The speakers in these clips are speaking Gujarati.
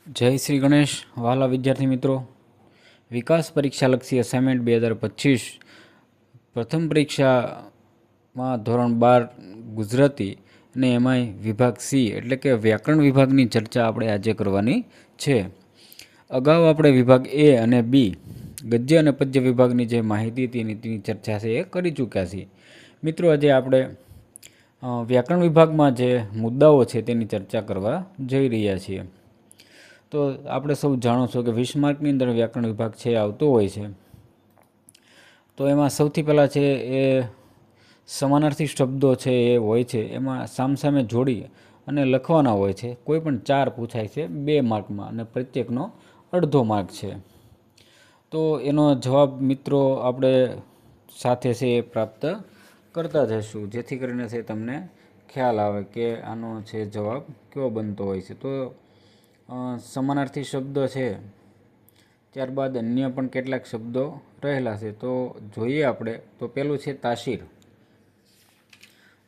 જય શ્રી ગણેશ વાલા વિદ્યાર્થી મિત્રો. વિકાસ પરીક્ષાલક્ષી અસાઇનમેન્ટ 2025 પ્રથમ પરીક્ષામાં ધોરણ 12 ગુજરાતી અને એમાંય વિભાગ સી એટલે કે વ્યાકરણ વિભાગની ચર્ચા આપણે આજે કરવાની છે. અગાઉ આપણે વિભાગ એ અને બી ગદ્ય અને પદ્ય વિભાગની જે માહિતી હતી તેની ચર્ચા છે એ કરી ચૂક્યા છીએ. મિત્રો, આજે આપણે વ્યાકરણ વિભાગમાં જે મુદ્દાઓ છે તેની ચર્ચા કરવા જઈ રહ્યા છીએ. તો આપણે સૌ જાણો છો કે 20 માર્કની અંદર વ્યાકરણ વિભાગ છે આવતો હોય છે. તો એમાં સૌથી પહેલાં છે એ સમાનાર્થી શબ્દો છે એ હોય છે, એમાં સામસામે જોડી અને લખવાના હોય છે. કોઈ પણ 4 પૂછાય છે 2 માર્કમાં અને પ્રત્યેકનો અડધો માર્ક છે. તો એનો જવાબ મિત્રો આપણે સાથે છે એ પ્રાપ્ત કરતા જઈશું, જેથી કરીને છે તમને ખ્યાલ આવે કે આનો છે જવાબ કયો બનતો હોય છે. તો સમાનાર્થી શબ્દો છે, ત્યારબાદ અન્ય પણ કેટલાક શબ્દો રહેલા છે. તો જોઈએ આપણે. તો પહેલું છે તાસીર.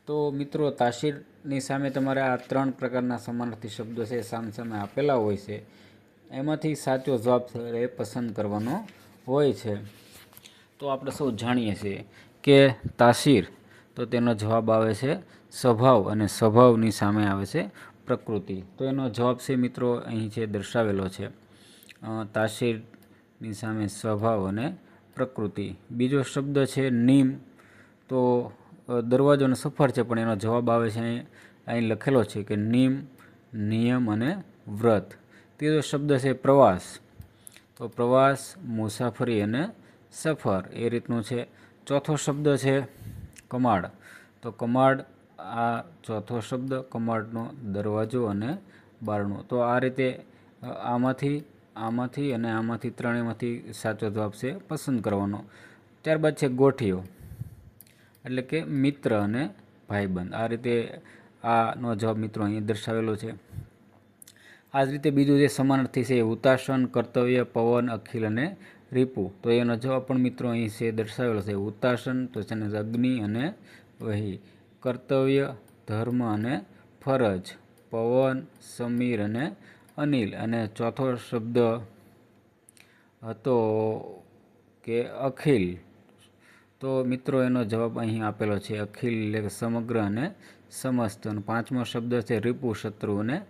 તો મિત્રો, તાસીરની સામે તમારે આ 3 પ્રકારના સમાનાર્થી શબ્દો છે સામસામે આપેલા હોય છે. એમાંથી સાચો જવાબ એ પસંદ કરવાનો હોય છે. તો આપણે સૌ જાણીએ છીએ કે તાસીર, તો તેનો જવાબ આવે છે સ્વભાવ, અને સ્વભાવની સામે આવે છે પ્રકૃતિ. તો એનો જવાબ છે મિત્રો અહીં છે દર્શાવેલો છે, તાસીરની સામે સ્વભાવ અને પ્રકૃતિ. બીજો શબ્દ છે નિમ. તો દરવાજો અને સફર છે, પણ એનો જવાબ આવે છે અહીં લખેલો છે કે નિમ, નિયમ અને વ્રત. ત્રીજો શબ્દ છે પ્રવાસ. તો પ્રવાસ, મુસાફરી અને સફર એ રીતનું છે. ચોથો શબ્દ છે કમાડ. તો કમાડ, આ ચોથો શબ્દ કમાડનો દરવાજો અને બારણું. તો આ રીતે આમાંથી અને આમાંથી ત્રણેયમાંથી સાચો જવાબ છે પસંદ કરવાનો. ત્યારબાદ છે ગોઠિયો, એટલે કે મિત્ર અને ભાઈબંધ. આ રીતે આનો જવાબ મિત્રો અહીં દર્શાવેલો છે. આ જ રીતે બીજું જે સમાનાર્થી છે ઉતાસન, કર્તવ્ય, પવન, અખિલ અને રીપુ. તો એનો જવાબ પણ મિત્રો અહીં છે દર્શાવેલો છે. ઉતાસન તો છે ને અગ્નિ અને વહી, કર્તવ્ય ધર્મ અને ફરજ, પવન સમીર અને અનિલ, અને ચોથો શબ્દ હતો કે અખિલ. તો મિત્રો એનો જવાબ અહીં આપેલો છે અખિલ, એટલે કે સમગ્ર અને સમસ્ત. અને પાંચમો શબ્દ છે રીપુ, શત્રુ અને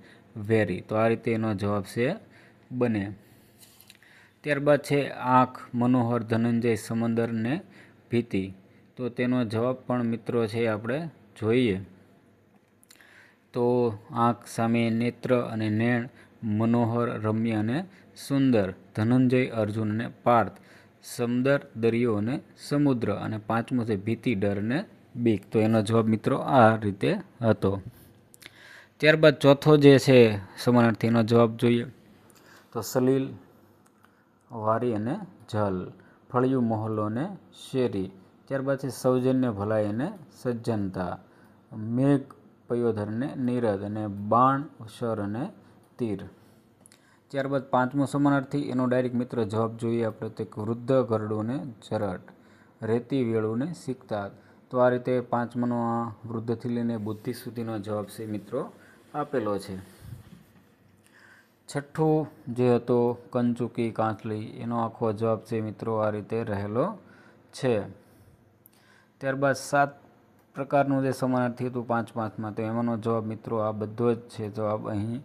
વેરી. તો આ રીતે એનો જવાબ છે બને. ત્યારબાદ છે આંખ, મનોહર, ધનંજય, સમંદર ને ભીતિ. તો તેનો જવાબ પણ મિત્રો છે આપણે જોઈએ. તો આંખ સામે નેત્ર અને નેણ, મનોહર રમ્ય અને સુંદર, ધનંજય અર્જુન અને પાર્થ, સમંદર દરિયો અને સમુદ્ર, અને પાંચમો છે ભીતિ ડર અને બીક. તો એનો જવાબ મિત્રો આ રીતે હતો. ત્યારબાદ ચોથો જે છે સમાનાર્થી, એનો જવાબ જોઈએ. તો સલીલ, વારી અને જલ, ફળિયું, મહોલ્લો અને શેરી. ત્યારબાદ છે સૌજન્ય, ભલાઈ અને સજ્જનતા, મેઘ, પયોધર અને નીરદ, અને બાણ, શર અને તીર. ત્યારબાદ પાંચમો સમાનાર્થી, એનો ડાયરેક્ટ મિત્ર જવાબ જોઈએ આપણે. તો વૃદ્ધ, ઘરડું અને જરડ, રેતી, વેળું ને શીખતા. તો આ રીતે પાંચમાનો આ વૃદ્ધથી લઈને બુદ્ધિ સુધીનો જવાબ છે મિત્રો આપેલો છે. છઠ્ઠું જે હતો કંચુકી, કાંચલી, એનો આખો જવાબ છે મિત્રો આ રીતે રહેલો છે. ત્યારબાદ 7 પ્રકારનું જે સમાનાર્થી હતું 5-5માં, તો એમાંનો જવાબ મિત્રો આ બધો જ છે જવાબ અહીં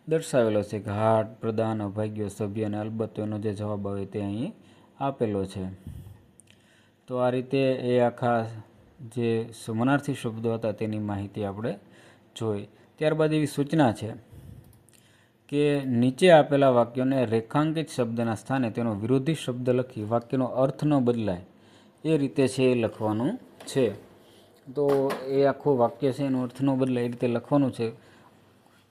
દર્શાવેલો છે. ઘાટ, પ્રધાન, અભાગ્ય, સભ્ય અને અલબત્ત. એનો જે જવાબ આવે તે અહીં આપેલો છે. તો આ રીતે એ આખા જે સમાનાર્થી શબ્દો હતા તેની માહિતી આપણે જોઈ. ત્યારબાદ એવી સૂચના છે કે નીચે આપેલા વાક્યોને રેખાંકિત શબ્દના સ્થાને તેનો વિરોધી શબ્દ લખી વાક્યનો અર્થ ન બદલાય એ રીતે છે એ લખવાનું છે. તો એ આખું વાક્ય છે એનો અર્થ ન બદલાય એ રીતે લખવાનું છે.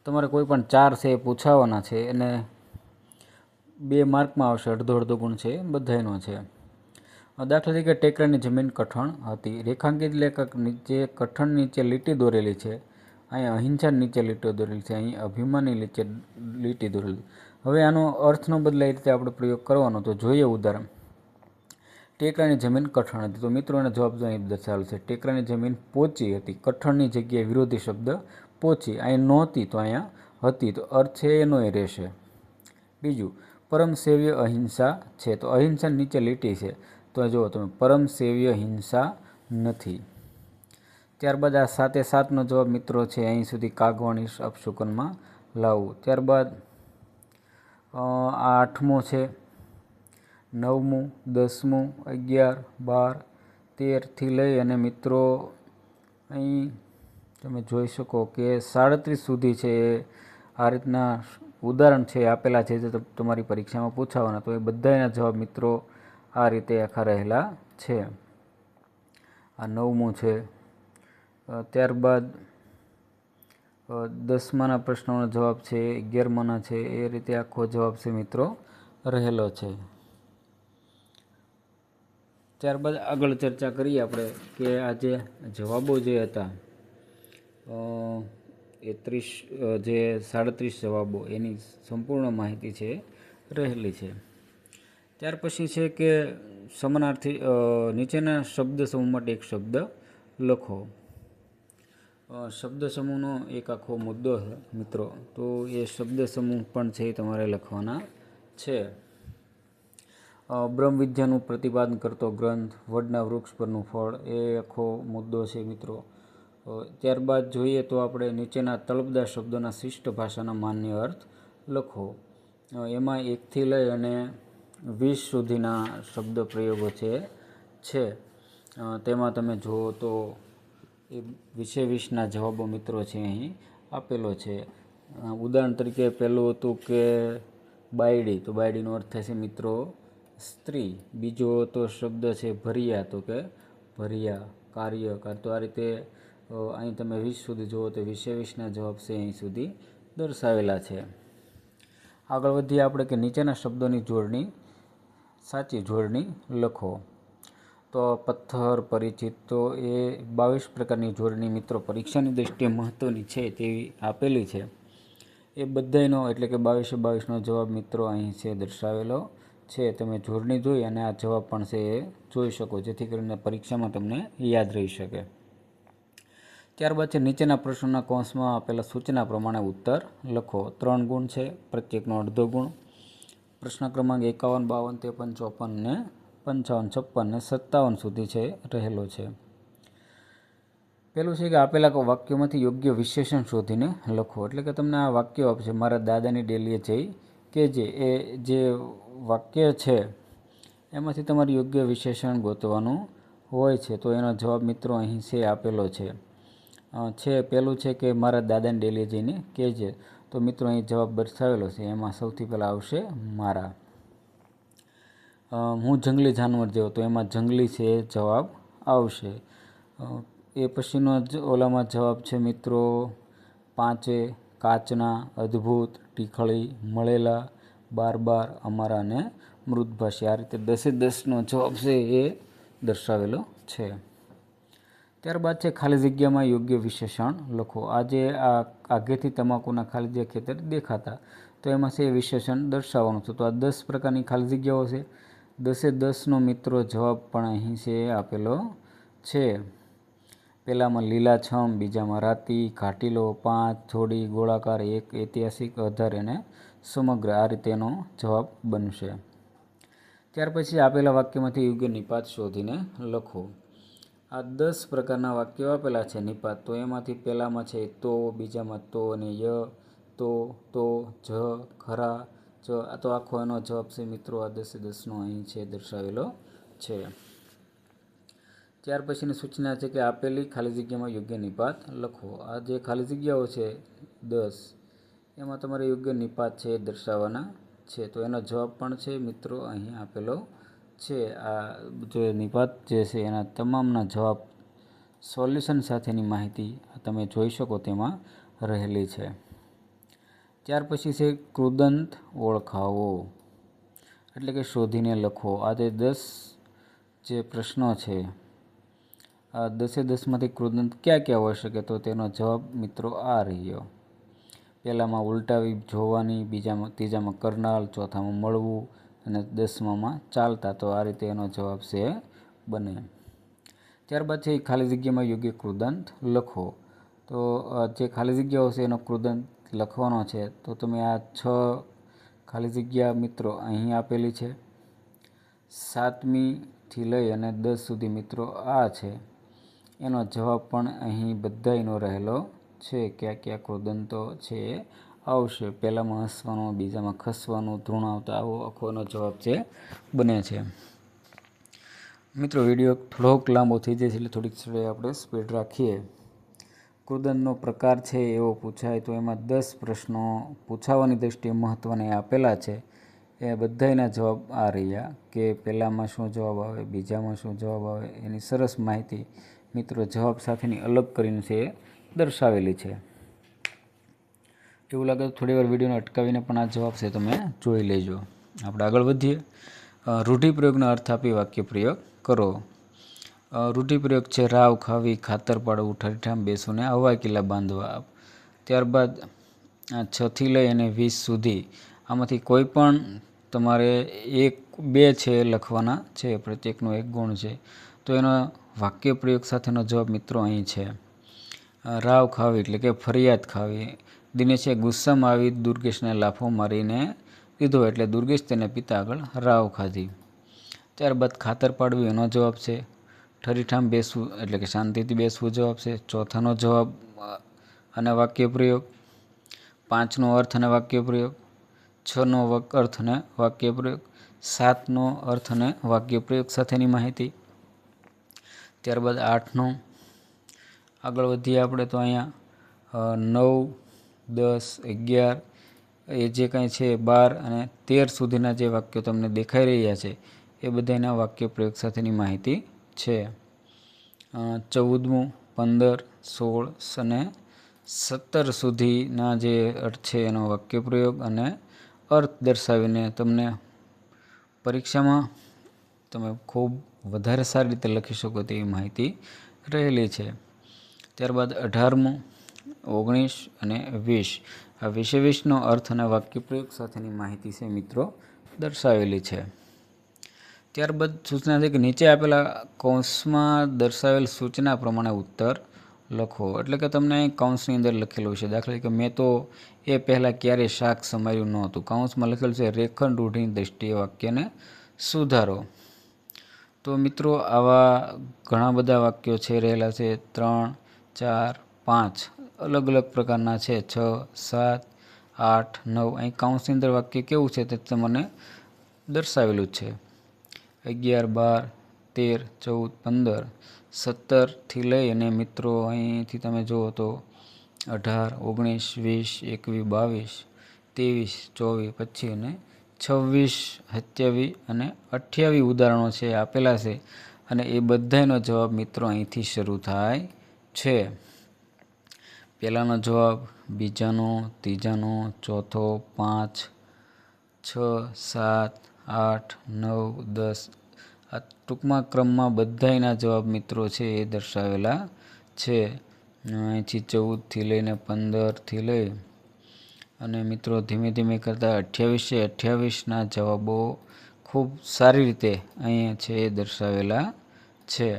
તમારે કોઈ પણ 4 છે એ પૂછાવાના છે, અને 2 માર્કમાં આવશે. અડધો ગુણ છે બધાયનો છે. દાખલા તરીકે ટેકરાની જમીન કઠણ હતી. રેખાંકિત લેખક નીચે કઠણ નીચે લીટી દોરેલી છે, અહીં અહિંસા નીચે લીટીઓ દોરેલી છે, અહીં અભિમાનની નીચે લીટી દોરેલી. હવે આનો અર્થ ન બદલાય એ રીતે આપણે પ્રયોગ કરવાનો. તો જોઈએ ઉદાહરણ. ટેકરાની જમીન કઠણ હતી. તો મિત્રો એનો જવાબ અહીં દર્શાવેલો છે. ટેકરાની જમીન પોચી હતી. કઠણની જગ્યાએ વિરોધી શબ્દ પોચી. અહીં નહોતી તો અહીંયા હતી. તો અર્થ છે એનો રહેશે. બીજું, પરમ સેવ્ય અહિંસા છે. તો અહિંસા નીચે લીટી છે, તો જુઓ તમે, પરમ સેવ્ય હિંસા નથી. ત્યારબાદ આ 7 એ 7નો જવાબ મિત્રો છે અહીં સુધી કાગવાણી અપશુકનમાં લાવવું. ત્યારબાદ આ 8મો છે, 9મું, 10મું, 11, 12, 13થી લઈ અને મિત્રો અહીં તમે જોઈ શકો કે 37 સુધી છે. આ રીતના ઉદાહરણ છે આપેલા છે જે તમારી પરીક્ષામાં પૂછાવાના. તો એ બધાના જવાબ મિત્રો આ રીતે આખા રહેલા છે. આ 9મું છે. ત્યારબાદ 10માના પ્રશ્નોનો જવાબ છે, 11માના છે, એ રીતે આખો જવાબ છે મિત્રો રહેલો છે. ત્યારબાદ આગળ ચર્ચા કરીએ આપણે કે આ જે જવાબો જે હતા એ 37 જવાબો એની સંપૂર્ણ માહિતી છે રહેલી છે. ત્યાર પછી છે કે સમાનાર્થી નીચેના શબ્દ સમૂહ માટે એક શબ્દ લખો. શબ્દ સમૂહનો એક આખો મુદ્દો છે મિત્રો, તો એ શબ્દ સમૂહ પણ છે એ તમારે લખવાના છે. બ્રહ્મ વિદ્યાનું પ્રતિપાદન કરતો ગ્રંથ, વડના વૃક્ષ પરનું ફળ, એ આખો મુદ્દો છે મિત્રો. ત્યારબાદ જોઈએ તો આપણે નીચેના તળપદા શબ્દોના શિષ્ટ ભાષાના માન્ય અર્થ લખો. એમાં 1થી લઈ અને 20 સુધીના શબ્દ પ્રયોગો છે. તેમાં તમે જુઓ તો એ 20ના જવાબો મિત્રો છે અહીં આપેલો છે. ઉદાહરણ તરીકે પહેલું હતું કે બાયડી, તો બાયડીનો અર્થ થશે મિત્રો સ્ત્રી. બીજો તો શબ્દ છે ભરિયા, તો કે ભરિયા કાર્યકાર. તો આ રીતે અહીં તમે 20 સુધી જુઓ તો 20ના જવાબ છે અહીં સુધી દર્શાવેલા છે. આગળ વધીએ આપણે કે નીચેના શબ્દોની જોડણી, સાચી જોડણી લખો. તો પથ્થર, પરિચિત, તો એ 22 પ્રકારની જોડણી મિત્રો પરીક્ષાની દૃષ્ટિએ મહત્ત્વની છે તેવી આપેલી છે. એ બધાનો એટલે કે 22નો જવાબ મિત્રો અહીં છે દર્શાવેલો છે. તમે જોડણી જોઈ અને આ જવાબ પણ છે એ જોઈ શકો, જેથી કરીને પરીક્ષામાં તમને યાદ રહી શકે. ત્યારબાદ છે નીચેના પ્રશ્નોના કૌંસમાં આપેલા સૂચના પ્રમાણે ઉત્તર લખો. 3 ગુણ છે, પ્રત્યેકનો અડધો ગુણ. પ્રશ્ન ક્રમાંક 51, 52, 53 ને 55, 56 ને 57 સુધી છે રહેલો છે. પેલું છે કે આપેલા વાક્યોમાંથી યોગ્ય વિશેષણ શોધીને લખો. એટલે કે તમને આ વાક્યો આપશે, મારા દાદાની ડેલીએ જઈ કે એ જે વાક્ય છે એમાંથી તમારે યોગ્ય વિશેષણ ગોતવાનું હોય છે. તો એનો જવાબ મિત્રો અહીં છે આપેલો છે. પહેલું છે કે મારા દાદાની ડેલીએ જઈને કહેજે. તો મિત્રો અહીં જવાબ દર્શાવેલો છે, એમાં સૌથી પહેલાં આવશે મારા. હું જંગલી જાનવર જેવો, તો એમાં જંગલી છે જવાબ આવશે. એ પછીનો ઓલામાં જવાબ છે મિત્રો 5 કાચના, અદ્ભુત, ટીખળી, મળેલા, 12, અમારા અને મૃદભાષી. આ રીતે 10નો જવાબ છે એ દર્શાવેલો છે. ત્યારબાદ છે ખાલી જગ્યામાં યોગ્ય વિશેષણ લખો. આજે આ આગેથી તમાકુના ખાલી જગ્યા ખેતર દેખાતા, તો એમાં છે વિશેષણ દર્શાવવાનું છે. તો આ 10 પ્રકારની ખાલી જગ્યાઓ છે. 10નો મિત્રો જવાબ પણ અહીં છે આપેલો છે. પહેલામાં લીલાછમ, બીજામાં રાતી, ઘાટીલો, 5, જોડી, ગોળાકાર, 1, ઐતિહાસિક, 18 અને સમગ્ર. આ રીતે એનો જવાબ બનશે. ત્યાર પછી આપેલા વાક્યમાંથી યોગ્ય નિપાત શોધીને લખો. આ 10 પ્રકારના વાક્યો આપેલા છે નિપાત. તો એમાંથી પહેલામાં છે તો, બીજામાં તો અને ય, તો, જ, ખરા, ચ. આ તો આખો એનો જવાબ છે મિત્રો આ 10નો અહીં છે દર્શાવેલો છે. ત્યાર પછીની સૂચના છે કે આપેલી ખાલી જગ્યામાં યોગ્ય નિપાત લખો. આ જે ખાલી જગ્યાઓ છે 10, એમાં તમારે યોગ્ય નિપાત છે એ દર્શાવવાના છે. તો એનો જવાબ પણ છે મિત્રો અહીં આપેલો છે. આ જે નિપાત જે છે એના તમામના જવાબ સોલ્યુશન સાથેની માહિતી તમે જોઈ શકો તેમાં રહેલી છે. ત્યાર પછી છે કૃદંત ઓળખાવો, એટલે કે શોધીને લખો. આ જે 10 જે પ્રશ્નો છે, આ 10માંથી કૃદંત ક્યાં હોઈ શકે? તો તેનો જવાબ મિત્રો આ રહ્યો. પહેલામાં ઉલટાવી જોવાની, ત્રીજામાં કરનાલ, ચોથામાં મળવું અને 10મામાં ચાલતા. તો આ રીતે એનો જવાબ છે બને. ત્યારબાદ છે ખાલી જગ્યામાં યોગ્ય કૃદંત લખો. તો જે ખાલી જગ્યાઓ છે એનો કૃદંત લખવાનો છે. તો તમે આ 6 ખાલી જગ્યા મિત્રો અહીં આપેલી છે. 7મી થી લઈ અને 10 સુધી મિત્રો આ છે. એનો જવાબ પણ અહીં બધાયનો રહેલો છે. ક્યાં ક્યાં કૃદંતો છે એ આવશે. પહેલામાં હસવાનું, બીજામાં ખસવાનું, ધ્રુણ આવતા, આવો આખો એનો જવાબ છે બને છે. મિત્રો વિડીયો થોડોક લાંબો થઈ જાય છે એટલે થોડીક આપણે સ્પીડ રાખીએ. કૃદંતનો પ્રકાર છે એવો પૂછાય તો એમાં 10 પ્રશ્નો પૂછાવાની દ્રષ્ટિએ મહત્ત્વના આપેલા છે. એ બધાયના જવાબ આ રહ્યા કે પહેલામાં શું જવાબ આવે, બીજામાં શું જવાબ આવે, એની સરસ માહિતી મિત્રો જવાબ સાથેની અલગ કરીને છે એ દર્શાવેલી છે. એવું લાગે તો થોડી વાર વિડીયોને અટકાવીને પણ આ જવાબ છે તમે જોઈ લેજો. આપણે આગળ વધીએ. રૂઢિપ્રયોગનો અર્થ આપી વાક્ય પ્રયોગ કરો. રૂઢિપ્રયોગ છે રાવ ખાવી, ખાતર પાડવું, ઠરીઠામ બેસવું ને હવા કિલ્લા બાંધવા. ત્યારબાદ 6 થી લઈ અને 20 સુધી આમાંથી કોઈ પણ તમારે 1-2 છે લખવાના છે. પ્રત્યેકનો 1 ગુણ છે. તો એનો વાક્ય પ્રયોગ સાથેનો જવાબ મિત્રો અહીં છે. રાવ ખાવી એટલે કે ફરિયાદ ખાવી. દિનેશે ગુસ્સામાં આવી દુર્ગેશને લાફો મારીને દીધો એટલે દુર્ગેશ તેને પિતા આગળ રાવ ખાધી. ત્યારબાદ ખાતર પાડવું એનો જવાબ છે. ઠરીઠામ બેસવું એટલે કે શાંતિથી બેસવું જવાબ છે. ચોથાનો જવાબ અને વાક્ય પ્રયોગ. 5નો અર્થ અને વાક્ય પ્રયોગ. 6નો અર્થ અને વાક્ય પ્રયોગ. 7નો અર્થ અને વાક્ય પ્રયોગ સાથેની માહિતી. ત્યારબાદ 8નો. આગળ વધીએ આપણે તો અહીંયા 9, 10, 11 એ જે કાંઈ છે 12 અને 13 સુધીના જે વાક્યો તમને દેખાઈ રહ્યા છે એ બધાના વાક્ય પ્રયોગ સાથેની માહિતી છે. 14મું, 15, 16 અને 17 સુધીના જે અર્થ છે એનો વાક્ય પ્રયોગ અને અર્થ દર્શાવીને તમને પરીક્ષામાં તમે ખૂબ વધારે સારી રીતે લખી શકો તેવી માહિતી રહેલી છે. ત્યારબાદ 18મું, 19 અને 20 આ 20નો અર્થ અને વાક્ય પ્રયોગ સાથેની માહિતી છે મિત્રો દર્શાવેલી છે. ત્યારબાદ સૂચના છે કે નીચે આપેલા કૌંસમાં દર્શાવેલ સૂચના પ્રમાણે ઉત્તર લખો. એટલે કે તમને કૌંસની અંદર લખેલું છે. દાખલા તરીકે મેં તો એ પહેલાં ક્યારેય શાક સમાર્યું નહોતું. કૌંસમાં લખેલું છે રેખન રૂઢિની દ્રષ્ટિએ વાક્યને સુધારો. તો મિત્રો આવા ઘણા બધા વાક્યો છે રહેલા છે. 3, 4, 5 અલગ અલગ પ્રકારના છે. 6, 7, 8, 9 અહીં કૌંસની અંદર વાક્ય કેવું છે તે તમને દર્શાવેલું છે. 11, 12, 13, 14, 15, 17 થી લઈ અને મિત્રો અહીંથી તમે જુઓ તો 18, 19, 20, 21, 22, 23, 24 પછી અને 26, 27 અને 28 ઉદાહરણો છે આપેલા છે અને એ બધાનો જવાબ મિત્રો અહીંથી શરૂ થાય છે. પહેલાનો જવાબ, બીજાનો, ત્રીજાનો, ચોથો, 5, 6, 7, 8, 9, 10 આ ટૂંકમાં ક્રમમાં બધાયના જવાબ મિત્રો છે એ દર્શાવેલા છે. અહીંથી 14 થી લઈને 15 થી લઈ અને મિત્રો ધીમે ધીમે કરતાં 28 છે. 28ના જવાબો ખૂબ સારી રીતે અહીંયા છે એ દર્શાવેલા છે.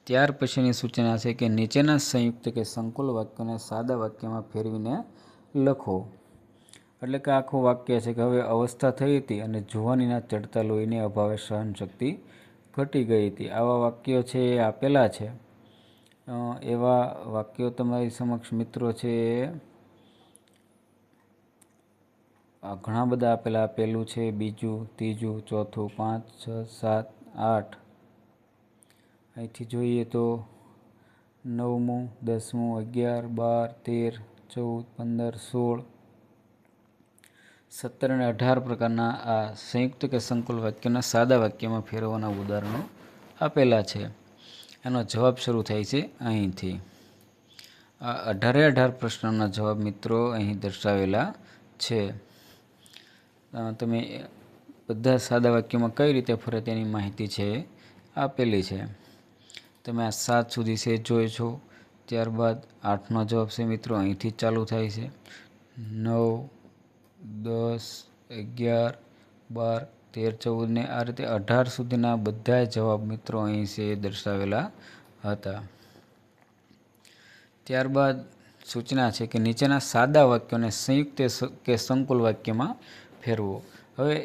ત્યાર પછીની સૂચના છે કે નીચેના સંયુક્ત કે સંકુલ વાક્યોને સાદા વાક્યમાં ફેરવીને લખો. એટલે કે આખું વાક્ય છે કે હવે અવસ્થા થઈ હતી અને જુવાનીના ચડતા લોહીને અભાવે સહનશક્તિ ઘટી ગઈ હતી. આવા વાક્યો છે એ આપેલા છે. એવા વાક્યો તમારી સમક્ષ મિત્રો છે એ ઘણા બધા આપેલા. પહેલું છે, બીજું, ત્રીજું, ચોથું, 5, 6, 7, 8 અહીંથી જોઈએ તો 9મું, 10મું, 11, 12, 13, 14, 15, 16, 17 અને 18 પ્રકારના આ સંયુક્ત કે સંકુલ વાક્યના સાદા વાક્યમાં ફેરવવાના ઉદાહરણો આપેલા છે. એનો જવાબ શરૂ થાય છે અહીંથી. આ 18 પ્રશ્નોના જવાબ મિત્રો અહીં દર્શાવેલા છે. તમે બધા સાદા વાક્યમાં કઈ રીતે ફરે તેની માહિતી છે આપેલી છે. તમે આ 7 સુધી છે જોઈ છો. ત્યારબાદ 8નો જવાબ છે મિત્રો અહીંથી ચાલુ થાય છે. 9, 10, 11, 12, 13, 14 ને આ રીતે 18 સુધીના બધા જવાબ મિત્રો અહીં છે દર્શાવેલા હતા. ત્યારબાદ સૂચના છે કે નીચેના સાદા વાક્યોને સંયુક્ત કે સંકુલ વાક્યમાં ફેરવો. હવે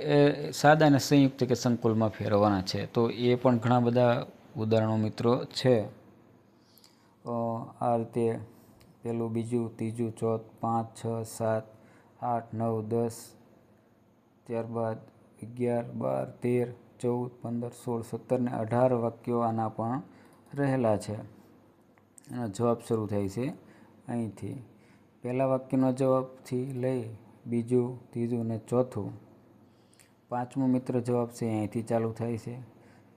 સાદા અને સંયુક્ત કે સંકુલમાં ફેરવવાના છે, તો એ પણ ઘણા બધા ઉદાહરણો મિત્રો છે. આ રીતે પહેલું, બીજું, ત્રીજું, ચોથ, 5, 6, 7, 8, 9, 10, ત્યારબાદ 11, 12, 13, 14, 15, 16, 17 ને 18 વાક્યો આના પણ રહેલા છે. એનો જવાબ શરૂ થાય છે અહીંથી. પહેલા વાક્યનો જવાબથી લઈ બીજું, ત્રીજું અને ચોથું. પાંચમો મિત્ર જવાબ છે અહીંથી ચાલુ થાય છે.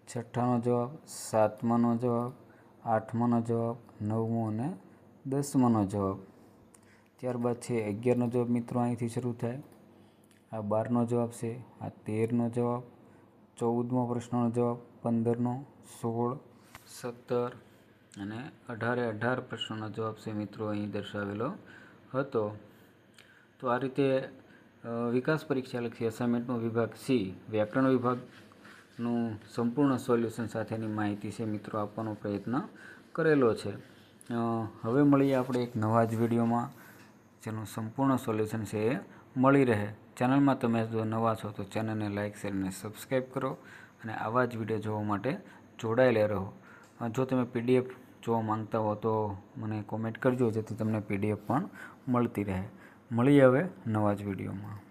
છઠ્ઠાનો જવાબ, સાતમાનો જવાબ, આઠમાનો જવાબ, નવમો અને 10માનો જવાબ. ત્યારબાદ છે 11નો જવાબ મિત્રો અહીંથી શરૂ થાય. આ 12નો જવાબ છે, આ 13નો જવાબ, 14મો પ્રશ્નનો જવાબ, 15નો, 16, 17 અને 18 પ્રશ્નોનો જવાબ છે મિત્રો અહીં દર્શાવેલો હતો. તો આ રીતે વિકાસ પરીક્ષાલક્ષી અસાઇનમેન્ટનો વિભાગ સી વ્યાકરણ વિભાગનું સંપૂર્ણ સોલ્યુશન સાથેની માહિતી છે મિત્રો આપવાનો પ્રયત્ન કરેલો છે. હવે મળીએ આપણે એક નવા જ વિડીયોમાં, જેનું સંપૂર્ણ સોલ્યુશન છે એ મળી રહે. ચેનલમાં તમે જો નવા છો તો ચેનલને લાઇક, શેર અને સબસ્ક્રાઈબ કરો અને આવા જ વિડીયો જોવા માટે જોડાયેલા રહો. જો તમે PDF જોવા માંગતા હો તો મને કોમેન્ટ કરજો, જેથી તમને PDF પણ મળતી રહે. મળીએ હવે નવા જ વિડીયોમાં.